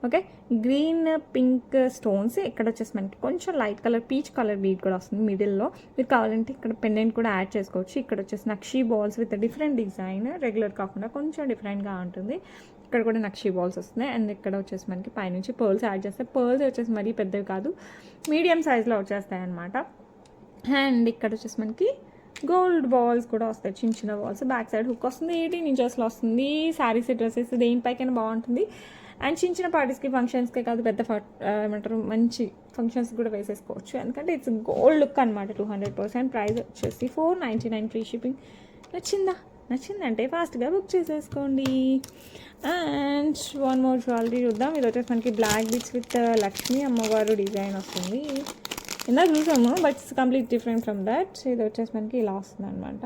ఓకే, గ్రీన్ పింక్ స్టోన్స్, ఇక్కడ వచ్చేసి మనకి కొంచెం light colour peach colour beat కూడా వస్తుంది మిడిల్లో. మీరు కావాలంటే ఇక్కడ పెండెంట్ కూడా యాడ్ చేసుకోవచ్చు. ఇక్కడ వచ్చేసి nakshi balls with different design, regular కాకుండా కొంచెం డిఫరెంట్గా ఉంటుంది. ఇక్కడ కూడా నక్షీ బాల్స్ వస్తున్నాయి. అండ్ ఇక్కడ వచ్చేసి మనకి పైనుంచి పర్ల్స్ యాడ్ చేస్తే, పర్ల్స్ వచ్చేసి మరీ పెద్దవి కాదు, మీడియం సైజ్లో వచ్చేస్తాయి అనమాట. అండ్ ఇక్కడ వచ్చేసి మనకి గోల్డ్ బాల్స్ కూడా వస్తాయి, చిన్న చిన్న బాల్స్. బ్యాక్ సైడ్ హుక్ వస్తుంది, 18 ఇంచెస్లో వస్తుంది. శారీస్ డ్రెస్సెస్ దేనిపైకైనా బాగుంటుంది. అండ్ చిన్న చిన్న పార్టీస్కి, ఫంక్షన్స్కే కాదు, పెద్ద ఏమంటారు మంచి ఫంక్షన్స్ కూడా వేసేసుకోవచ్చు, ఎందుకంటే ఇట్స్ గోల్డ్ లుక్ అనమాట. 200%. ప్రైస్ వచ్చేసి 499 ఫ్రీ షిప్పింగ్. నచ్చిందంటే ఫాస్ట్గా బుక్ చేసేసుకోండి. అండ్ వన్ మోర్ జ్యువెలరీ చూద్దాం. ఇది వచ్చేసి మనకి బ్లాక్ బీట్స్ విత్ లక్ష్మీ అమ్మవారు డిజైన్ వస్తుంది. ఇందాక చూసాము, but it's complete different from that. ఇది వచ్చేసి మనకి ఇలా వస్తుంది అనమాట.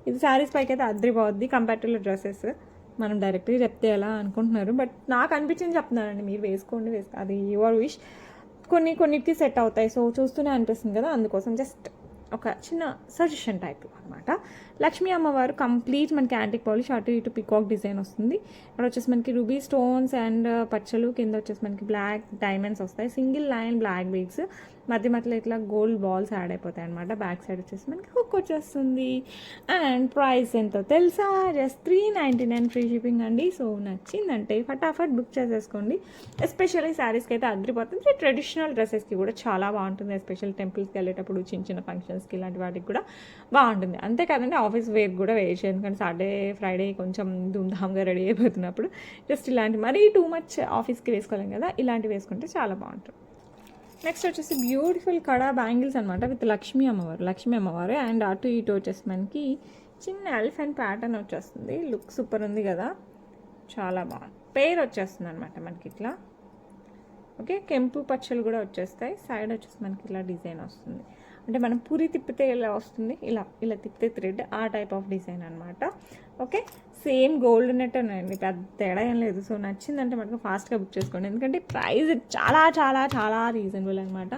ఇది శారీస్ పైకి అయితే అద్రిపోద్ది కంపేర్ టు డ్రెస్సెస్. మనం డైరెక్ట్గా చెప్తే ఎలా అనుకుంటున్నారు, బట్ నాకు అనిపించింది చెప్తున్నానండి, మీరు వేసుకోండి, అది యువర్ విష్. కొన్నిటికి సెట్ అవుతాయి, సో చూస్తూనే అనిపిస్తుంది కదా, అందుకోసం జస్ట్ ఒక చిన్న సజెషన్ టైప్ అనమాట. లక్ష్మీ అమ్మవారు కంప్లీట్ మనకి యాంటిక్ పాలిష్, అటు ఇటు పికాక్ డిజైన్ వస్తుంది. ఇక్కడ వచ్చేసి మనకి రూబీ స్టోన్స్ అండ్ పచ్చలు, కింద వచ్చేసి మనకి బ్లాక్ డైమండ్స్ వస్తాయి, సింగిల్ లైన్ బ్లాక్ బీడ్స్, మధ్యలో ఇట్లా గోల్డ్ బాల్స్ యాడ్ అయిపోతాయి అనమాట. బ్యాక్ సైడ్ వచ్చేసి మనకి హుక్ వచ్చేస్తుంది. అండ్ ప్రైస్ ఎంతో తెలుసా, జస్ట్ 399 ఫ్రీ షిప్పింగ్ అండి. సో నచ్చిందంటే ఫటాఫట్ బుక్ చేసేసుకోండి. ఎస్పెషల్లీ శారీస్కి అయితే అదిరిపోతుంది, ట్రెడిషనల్ డ్రెస్సెస్కి కూడా చాలా బాగుంటుంది. ఎస్పెషల్ టెంపుల్స్కి వెళ్ళేటప్పుడు, చిన్న చిన్న ఫంక్షన్స్కి, ఇలాంటి వాటికి కూడా బాగుంటుంది. అంతే కదండి, ఆఫీస్ వేర్ కూడా వేయచ్చు, ఎందుకంటే సాటర్డే ఫ్రైడే కొంచెం ధూమ్ధామ్గా రెడీ అయిపోతున్నప్పుడు జస్ట్ ఇలాంటి మరీ టూ మచ్ ఆఫీస్కి వేసుకోలేం కదా, ఇలాంటివి వేసుకుంటే చాలా బాగుంటుంది. నెక్స్ట్ వచ్చేసి బ్యూటిఫుల్ కడా బ్యాంగిల్స్ అనమాట విత్ లక్ష్మీ అమ్మవారు. అండ్ అటు ఇటు వచ్చేసి మనకి చిన్న ఎలిఫెంట్ ప్యాటర్న్ వచ్చేస్తుంది. లుక్ సూపర్ ఉంది కదా, చాలా బాగుంది. పేరు వచ్చేస్తుంది అనమాట మనకి ఇట్లా. ఓకే, కెంపు పచ్చలు కూడా వచ్చేస్తాయి. సైడ్ వచ్చేసి మనకి ఇలా డిజైన్ వస్తుంది, అంటే మనం పూరి తిప్పితే ఇలా వస్తుంది, ఇలా తిప్పితే థ్రెడ్, ఆ టైప్ ఆఫ్ డిజైన్ అనమాట. ఓకే, సేమ్ గోల్డ్ నెట్ ఉన్నాయండి, పెద్ద తేడా ఏం లేదు. సో నచ్చిందంటే మనకు ఫాస్ట్గా బుక్ చేసుకోండి, ఎందుకంటే ప్రైస్ చాలా చాలా చాలా రీజనబుల్ అనమాట.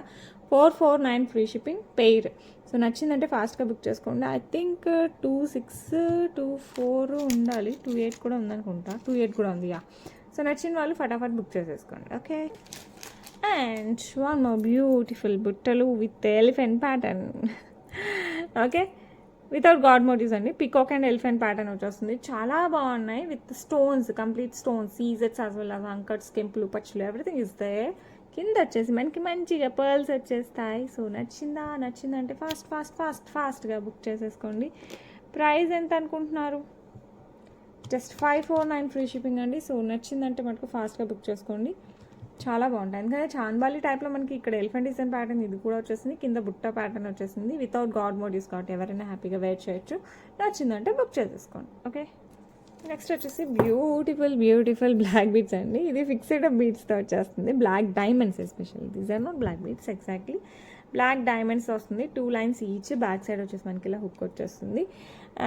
449 ఫ్రీ షిప్పింగ్ పెయిర్. సో నచ్చిందంటే ఫాస్ట్గా బుక్ చేసుకోండి. ఐ థింక్ 26, 24 ఉండాలి, 28 కూడా ఉందనుకుంటా, 28 కూడా ఉంది. సో నచ్చిన వాళ్ళు ఫటాఫట్ బుక్ చేసేసుకోండి. Okay, and one more beautiful బుట్టలు with elephant pattern. Okay, without god motifs అండి, పికాక్ అండ్ ఎలిఫెంట్ ప్యాటర్న్ వచ్చేస్తుంది. చాలా బాగున్నాయి విత్ స్టోన్స్, కంప్లీట్ స్టోన్స్, సీజెట్స్ యాజ్ వెల్ యాజ్ అంకట్స్, కెంపులు, పచ్చులు, ఎవ్రీథింగ్ ఇస్తే కింద వచ్చేసి మనకి మంచిగా పర్ల్స్ వచ్చేస్తాయి. సో నచ్చిందంటే ఫాస్ట్గా బుక్ చేసేసుకోండి. ప్రైస్ ఎంత అనుకుంటున్నారు? జస్ట్ 549 ఫ్రీ షిప్పింగ్ అండి. సో నచ్చిందంటే మనకు ఫాస్ట్గా బుక్ చేసుకోండి, చాలా బాగుంటాయి. ఎందుకంటే చాంబాలి టైప్లో మనకి ఇక్కడ ఎలిఫెంట్ డిజైన్ ప్యాటర్న్ ఇది కూడా వచ్చేసింది, కింద బుట్ట ప్యాటర్న్ వచ్చేసింది, వితౌట్ గాడ్ మోటివ్స్ కాబట్టి ఎవరైనా హ్యాపీగా వేర్ చేయొచ్చు. నచ్చిందంటే బుక్ చేసేసుకోండి. ఓకే, నెక్స్ట్ వచ్చేసి బ్యూటిఫుల్ బ్లాక్ బీడ్స్ అండి. ఇది ఫిక్స్డ్ బీడ్స్తో వచ్చేస్తుంది, black diamonds especially, these are not black beads, exactly black diamonds వస్తుంది. 2 లైన్స్ ఈచ్. బ్యాక్ సైడ్ వచ్చేసి మనకి ఇలా హుక్ వచ్చేస్తుంది.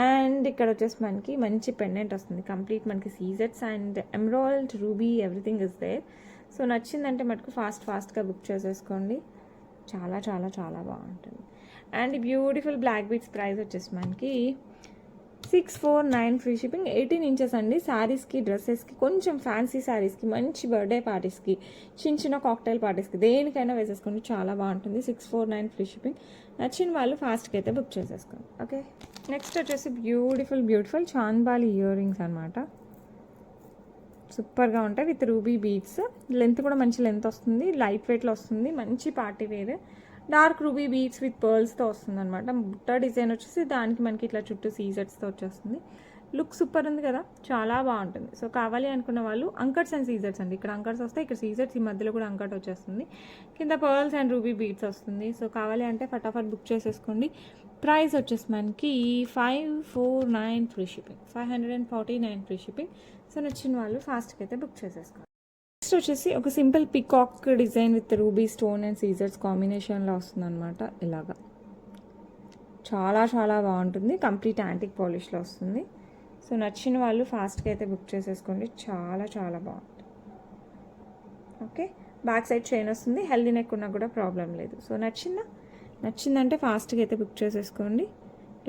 అండ్ ఇక్కడ వచ్చేసి మనకి మంచి పెండెంట్ వస్తుంది, కంప్లీట్ మనకి సీజెట్స్ and emerald, ruby, everything is there. So నచ్చిందంటే మటుకు ఫాస్ట్గా బుక్ చేసేసుకోండి, చాలా చాలా చాలా బాగుంటుంది. And beautiful black beads price వచ్చేసి మనకి 649 ఫ్రీ షిప్పింగ్. 18 ఇంచెస్ అండి. శారీస్కి, డ్రెస్సెస్కి, కొంచెం ఫ్యాన్సీ శారీస్కి, మంచి బర్త్డే పార్టీస్కి, చిన్న కాక్టైల్ పార్టీస్కి, దేనికైనా వేసేసుకోండి, చాలా బాగుంటుంది. 649 ఫ్రీ షిప్పింగ్. నచ్చిన వాళ్ళు ఫాస్ట్గా అయితే బుక్ చేసేసుకోండి. ఓకే, నెక్స్ట్ వచ్చేసి బ్యూటిఫుల్ చాంద్బాలి ఇయర్ రింగ్స్ అనమాట. సూపర్గా ఉంటాయి విత్ రూబీ బీడ్స్. లెంత్ కూడా మంచి లెంత్ వస్తుంది, లైట్ వెయిట్లో వస్తుంది, మంచి party wear. Dark ruby beads with పర్ల్స్తో వస్తుంది అనమాట. బుట్ట డిజైన్ వచ్చేసి దానికి మనకి ఇట్లా చుట్టూ సీజెట్స్తో వచ్చేస్తుంది. లుక్ సూపర్ ఉంది కదా, చాలా బాగుంటుంది. సో కావాలి అనుకున్న వాళ్ళు అంకట్స్ అండ్ సీజెట్స్ అండి, ఇక్కడ అంకట్స్ వస్తాయి, ఇక్కడ సీజెట్స్, ఈ మధ్యలో కూడా అంకట్ వచ్చేస్తుంది, కింద పర్ల్స్ అండ్ రూబీ బీడ్స్ వస్తుంది. సో కావాలి అంటే ఫటాఫట్ బుక్ చేసేసుకోండి. ప్రైస్ వచ్చేసి మనకి 549 free shipping, 549 free shipping. So నచ్చిన వాళ్ళు ఫాస్ట్గా అయితే బుక్ చేసేసుకోండి. నెక్స్ట్ వచ్చేసి ఒక simple peacock design with ruby stone and seizers కాంబినేషన్లో వస్తుంది అనమాట. ఇలాగా చాలా చాలా బాగుంటుంది, కంప్లీట్ యాంటిక్ పాలిష్లో వస్తుంది. సో నచ్చిన వాళ్ళు ఫాస్ట్గా అయితే బుక్ చేసేసుకోండి, చాలా చాలా బాగుంటుంది. ఓకే, బ్యాక్ సైడ్ చైన్ వస్తుంది, హెల్దీ నెక్ ఉన్నా కూడా ప్రాబ్లం లేదు. సో నచ్చిందంటే ఫాస్ట్గా అయితే బుక్ చేసేసుకోండి.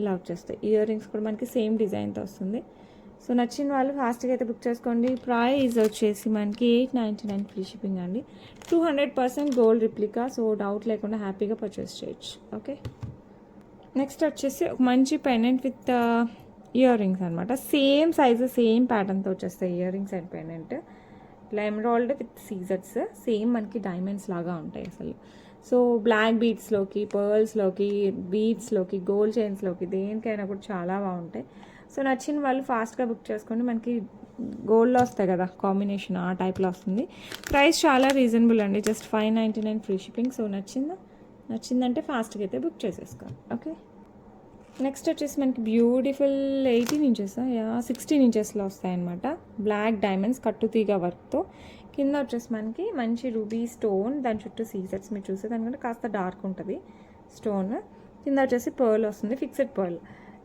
ఇలా వచ్చేస్తాయి. ఇయర్ రింగ్స్ కూడా మనకి సేమ్ డిజైన్తో వస్తుంది. సో నచ్చిన వాళ్ళు ఫాస్ట్గా అయితే బుక్ చేసుకోండి. ప్రైస్ వచ్చేసి మనకి 899 ఫ్రీ షిప్పింగ్ అండి. 200% గోల్డ్ రిప్లికా, సో డౌట్ లేకుండా హ్యాపీగా పర్చేస్ చేయొచ్చు. ఓకే, నెక్స్ట్ వచ్చేసి ఒక మంచి పెండెంట్ విత్ ఇయర్ రింగ్స్ అనమాట. సేమ్ సైజు సేమ్ ప్యాటర్న్తో వచ్చేస్తాయి ఇయర్ రింగ్స్ అండ్ పెండెంట్. ఇట్లా ఎమరాల్డ్ విత్ సీజర్స్, సేమ్ మనకి డైమండ్స్ లాగా ఉంటాయి అసలు. సో బ్లాక్ బీడ్స్లోకి, పర్ల్స్లోకి, బీడ్స్లోకి, గోల్డ్ చైన్స్లోకి, దేనికైనా కూడా చాలా బాగుంటాయి. సో నచ్చిన వాళ్ళు ఫాస్ట్గా బుక్ చేసుకోండి. మనకి గోల్డ్లో వస్తాయి కదా కాంబినేషన్, ఆ టైప్లో వస్తుంది. ప్రైస్ చాలా రీజనబుల్ అండి, జస్ట్ 599 ఫ్రీ షిప్పింగ్. సో నచ్చిందంటే ఫాస్ట్గా అయితే బుక్ చేసేసుకోండి. ఓకే, నెక్స్ట్ వచ్చేసి మనకి బ్యూటిఫుల్ 18 ఇంచెస్ 16 ఇంచెస్లో వస్తాయన్నమాట. బ్లాక్ డైమండ్స్ కట్టుతీగ వర్క్తో, కింద వచ్చేసి మనకి మంచి రూబీ స్టోన్, దాని చుట్టూ సీజర్స్ మీరు చూసే దానికంటే కాస్త డార్క్ ఉంటుంది స్టోన్. కింద వచ్చేసి పర్ల్ వస్తుంది, ఫిక్స్డ్ పర్ల్.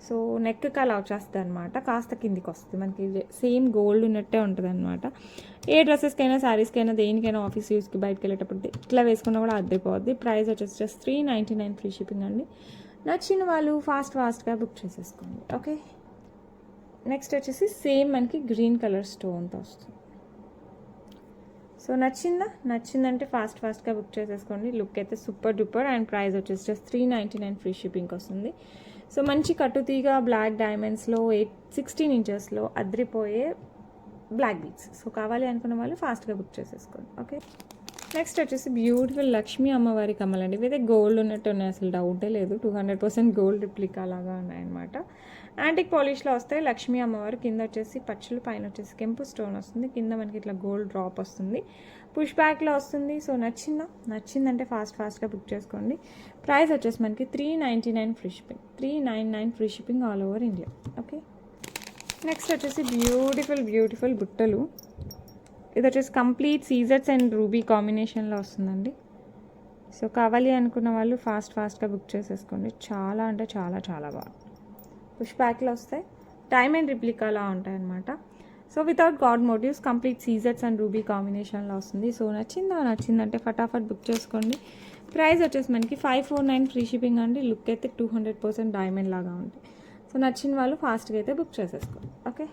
సో నెక్కి అలా వచ్చేస్తుంది అనమాట, కాస్త కిందికి వస్తుంది. మనకి సేమ్ గోల్డ్ ఉన్నట్టే ఉంటుంది అనమాట. ఏ డ్రెస్సెస్కైనా, శారీస్కైనా, దేనికైనా, ఆఫీస్ యూస్కి బయటకు వెళ్ళేటప్పుడు ఇట్లా వేసుకున్నా కూడా అద్దరిపోద్ది. ప్రైస్ వచ్చేసి జస్ట్ 399 ఫ్రీ షిప్పింగ్ అండి. నచ్చిన వాళ్ళు ఫాస్ట్గా బుక్ చేసేసుకోండి. ఓకే, నెక్స్ట్ వచ్చేసి సేమ్ మనకి గ్రీన్ కలర్ స్టోన్తో వస్తుంది. సో నచ్చిందంటే ఫాస్ట్గా బుక్ చేసేసుకోండి. లుక్ అయితే సూపర్ డూపర్, అండ్ ప్రైస్ వచ్చేసి జస్ట్ 399 ఫ్రీ షిప్పింగ్ వస్తుంది. సో మంచి కట్టుతీగ బ్లాక్ డైమండ్స్లో 16 ఇంచెస్లో అద్రిపోయే బ్లాక్ బీడ్స్. సో కావాలి అనుకున్న వాళ్ళు ఫాస్ట్గా బుక్ చేసేసుకోండి. ఓకే, నెక్స్ట్ వచ్చేసి బ్యూటిఫుల్ లక్ష్మీ అమ్మవారి కమ్మలండి. ఇవైతే గోల్డ్ ఉన్నట్టు ఉన్నాయి, అసలు డౌటే లేదు. 200% గోల్డ్ రిప్లికా లాగా ఉన్నాయన్నమాట. యాంటిక్ పాలిష్లో వస్తాయి. లక్ష్మీ అమ్మవారు కింద వచ్చేసి పచ్చలు, పైన వచ్చేసి కెంపు స్టోన్ వస్తుంది. కింద మనకి ఇట్లా గోల్డ్ డ్రాప్ వస్తుంది, పుష్ బ్యాక్లో వస్తుంది. సో నచ్చిందంటే ఫాస్ట్గా బుక్ చేసుకోండి. ప్రైస్ వచ్చేసి మనకి 399 free shipping, 399 free shipping all over India. Okay, next వచ్చేసి బ్యూటిఫుల్ బుట్టలు. ఇది వచ్చేసి కంప్లీట్ సీజర్స్ అండ్ రూబీ కాంబినేషన్లో వస్తుందండి. సో కావాలి అనుకున్న వాళ్ళు ఫాస్ట్గా బుక్ చేసేసుకోండి. చాలా అంటే చాలా బాగుంది. పుష్ బ్యాక్లో వస్తాయి, డైమండ్ రిప్లికాలా ఉంటాయన్నమాట. So without god motifs, complete seizers and ruby కాంబినేషన్లో వస్తుంది. సో నచ్చిందంటే ఫటాఫట్ బుక్ చేసుకోండి. ప్రైస్ వచ్చేసి మనకి 549 ఫ్రీ షిప్పింగ్ అండి. లుక్ అయితే 200% డైమండ్ లాగా ఉంటుంది. సో నచ్చిన వాళ్ళు ఫాస్ట్గా అయితే బుక్ చేసేసుకోండి. ఓకే,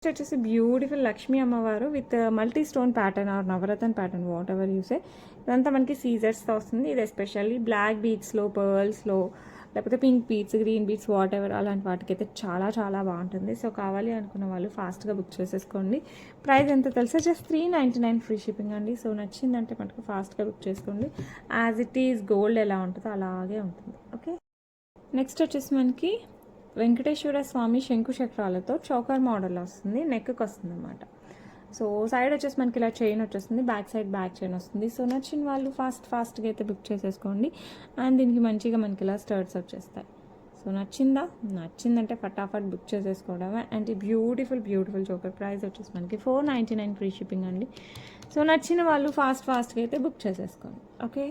నెక్స్ట్ వచ్చేసి బ్యూటిఫుల్ లక్ష్మీ అమ్మవారు with multi stone pattern or navaratna pattern, whatever you say. ఇదంతా మనకి సీజర్స్తో వస్తుంది. ఇది ఎస్పెషల్లీ బ్లాక్ బీడ్స్లో, పర్ల్స్లో, లేకపోతే pink beads, green beads, what ever అలాంటి వాటికైతే చాలా బాగుంటుంది. సో కావాలి అనుకున్న వాళ్ళు ఫాస్ట్గా బుక్ చేసేసుకోండి. ప్రైస్ ఎంత తెలుసా, జస్ట్ 399 ఫ్రీ షిప్పింగ్ అండి. సో నచ్చిందంటే మనకు ఫాస్ట్గా బుక్ చేసుకోండి. యాజ్ ఇట్ ఈజ్ గోల్డ్ ఎలా ఉంటుందో అలాగే ఉంటుంది. ఓకే, నెక్స్ట్ వచ్చేసి మనకి వెంకటేశ్వర స్వామి శంకు చక్రాలతో చౌకర్ మోడల్ వస్తుంది, నెక్కి వస్తుంది అనమాట. సో సైడ్ వచ్చేసి మనకి ఇలా చైన్ వచ్చేస్తుంది, బ్యాక్ చైన్ వస్తుంది. సో నచ్చిన వాళ్ళు ఫాస్ట్గా అయితే బుక్ చేసేసుకోండి. అండ్ దీనికి మంచిగా మనకి ఇలా స్టర్ట్స్ వచ్చేస్తాయి. సో నచ్చిందంటే ఫటాఫట్ బుక్ చేసేసుకోవడమే. అండ్ ఈ బ్యూటిఫుల్ చోకర్ ప్రైస్ వచ్చేసి మనకి 499 ఫ్రీ షిప్పింగ్ అండి. సో నచ్చిన వాళ్ళు ఫాస్ట్గా అయితే బుక్ చేసేసుకోండి. ఓకే,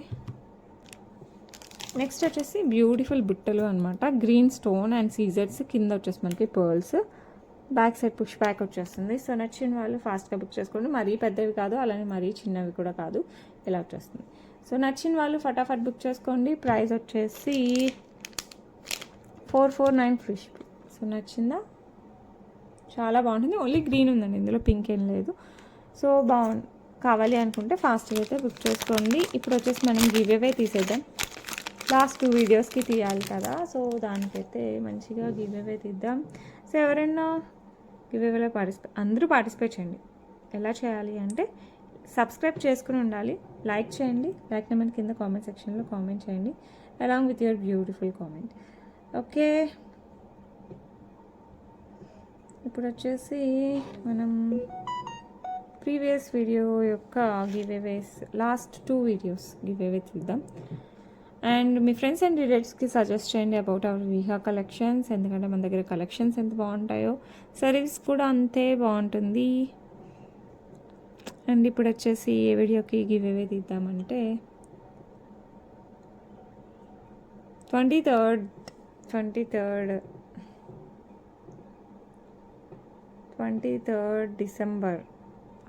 నెక్స్ట్ వచ్చేసి బ్యూటిఫుల్ బుట్టలు అనమాట. గ్రీన్ స్టోన్ అండ్ సీజర్స్, కింద వచ్చేసి మనకి pearls, back side push back వచ్చేస్తుంది. సో నచ్చిన వాళ్ళు ఫాస్ట్గా బుక్ చేసుకోండి. మరీ పెద్దవి కాదు, అలానే మరీ చిన్నవి కూడా కాదు, ఇలా వచ్చేస్తుంది. సో నచ్చిన వాళ్ళు ఫటాఫట్ బుక్ చేసుకోండి. ప్రైస్ వచ్చేసి 449 ఫ్రీ షిప్పింగ్. సో నచ్చిందా, చాలా బాగుంటుంది. ఓన్లీ గ్రీన్ ఉందండి, ఇందులో పింక్ ఏం లేదు. సో కావాలి అనుకుంటే ఫాస్ట్గా అయితే బుక్ చేసుకోండి. ఇప్పుడు వచ్చేసి మనం గివ్ అవే తీసేద్దాం. లాస్ట్ 2 వీడియోస్కి తీయాలి కదా, సో దానికైతే మంచిగా గివ్ అవే తీద్దాం. సో ఎవరైనా గివ్ అవేలో అందరూ పార్టిసిపేట్ చేయండి. ఎలా చేయాలి అంటే సబ్స్క్రైబ్ చేసుకుని ఉండాలి, లైక్ చేయండి, లైక్ నెంబర్ కింద కామెంట్ సెక్షన్లో కామెంట్ చేయండి along with your beautiful comment. Okay, ఇప్పుడు వచ్చేసి మనం ప్రీవియస్ వీడియో యొక్క giveaways, last 2 videos giveaway చూద్దాం. అండ్ మీ ఫ్రెండ్స్ అండ్ రిలేటివ్స్కి సజెస్ట్ చేయండి అబౌట్ అవర్ విహా కలెక్షన్స్. ఎందుకంటే మన దగ్గర కలెక్షన్స్ ఎంత బాగుంటాయో సర్వీస్ కూడా అంతే బాగుంటుంది. అండ్ ఇప్పుడు వచ్చేసి ఏ వీడియోకి గివ్ అవే తీద్దామంటే 23rd డిసెంబర్.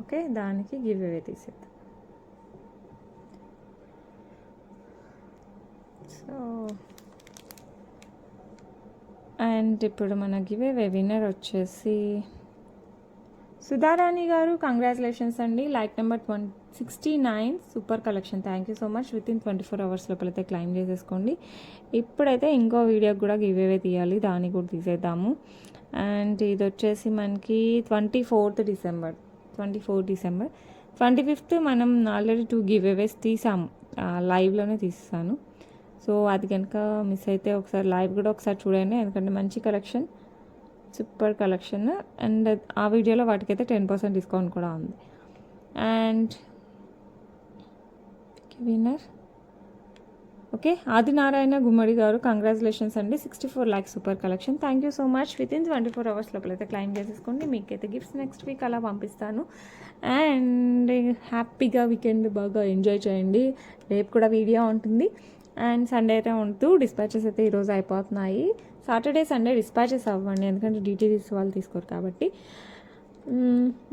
ఓకే, దానికి గివ్ అవే తీసేద్దాం. సో అండ్ ఇప్పుడు మన గివేవే విన్నర్ వచ్చేసి సుధారాణి గారు. కంగ్రాచులేషన్స్ అండి. Like number 169 super collection. Thank you so much. With in 24 hours లోపలైతే క్లైమ్ చేసేసుకోండి. ఇప్పుడైతే ఇంకో వీడియోకి కూడా గివేవే తీయాలి, దాన్ని కూడా తీసేద్దాము. అండ్ ఇది వచ్చేసి మనకి 24 డిసెంబర్ 25th మనం ఆల్రెడీ 2 గివేవేస్ తీసాము, లైవ్లోనే తీసాను. సో అది కనుక మిస్ అయితే ఒకసారి లైవ్ కూడా ఒకసారి చూడండి, ఎందుకంటే మంచి కలెక్షన్, సూపర్ కలెక్షన్. అండ్ ఆ వీడియోలో వాటికైతే 10% డిస్కౌంట్ కూడా ఉంది. అండ్ విన్నర్ ఓకే ఆదినారాయణ గుమ్మడి గారు. కంగ్రాచులేషన్స్ అండి. 64 lakhs super collection. Thank you so much. With in 24 hours లోపలైతే క్లైమ్ చేసేసుకోండి. మీకైతే గిఫ్ట్స్ నెక్స్ట్ వీక్ అలా పంపిస్తాను. అండ్ హ్యాపీగా వీకెండ్ బాగా ఎంజాయ్ చేయండి. రేపు కూడా వీడియో ఉంటుంది. అండ్ సండే అయితే ఉంటూ డిస్పాచెస్ అయితే ఈరోజు అయిపోతున్నాయి. సాటర్డే సండే డిస్పాచెస్ అవ్వండి, ఎందుకంటే డీటీడీస్ వాళ్ళు తీసుకోరు కాబట్టి.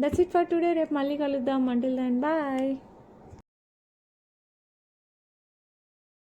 That's it for today. రేపు మళ్ళీ కలుద్దాం. Until then bye.